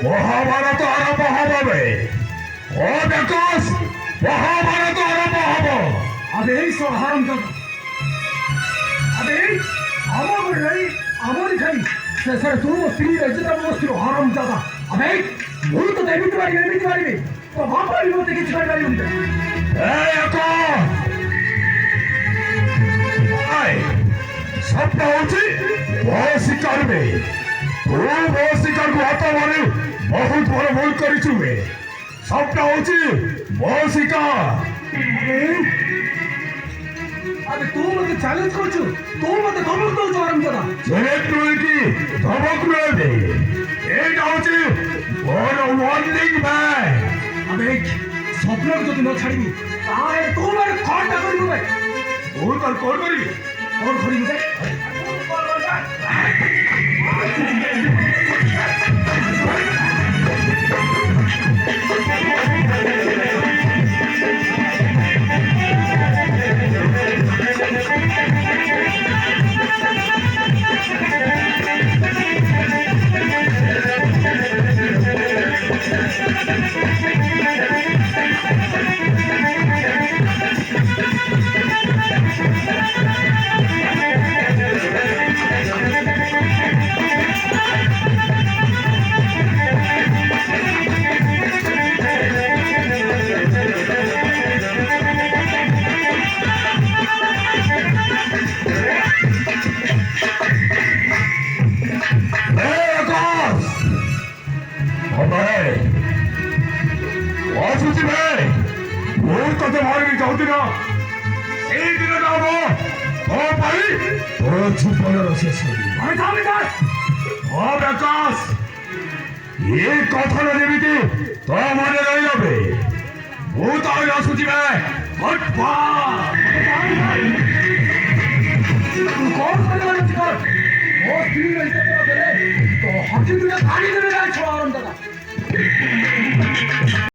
মহাভারত আরম্ভ হবে। ও বিকাশ, মহাভারত আরম্ভ হব। আবে এই সব হারাম দাদা, আবে আমার নাই আমার খাই স্যার তুই স্ত্রী রয়েছে তার স্ত্রী হারাম দাদা। আবে ভুল তো এমনিতে পারবি তো বাবার মধ্যে কিছু করে পারবি না। এই আকাশ, সবটা হচ্ছে বড় শিকার মে। তুই বড় শিকার হাত মারে বহুত বড় ভুল করেছু মে। সবটা হচ্ছে বড় শিকার। আবে তুই মতে চ্যালেঞ্জ করছু, তুই মতে ধমক দউছ হারাম দাদা। ছেলের তুই কি ধমক রয়েছে? এইটা হচ্ছে বড় ওয়ার্নিং ম্যান। আবে স্বপ্ন যদি ন ছাড়িবি তাহলে তোমার খড়টা করিব ভাই। তুই তোর কল করবি? কল করিব ভাই। অসুচি ভাই, ভুল কথা মারবি যাওতি না। এই দিনে যাবো ও পারি ও চুপনের শেষ করি। আমি থামি যাই। ও বিকাশ, এই কথাটা দেবিতে তো মনে রয়ে যাবে। ভূত আর অসুচি ভাই হটপা কল করে কর ও স্ত্রী রয়েছে তো হাতি দুটো পানি দেবে যাই ছোড়া দাদা।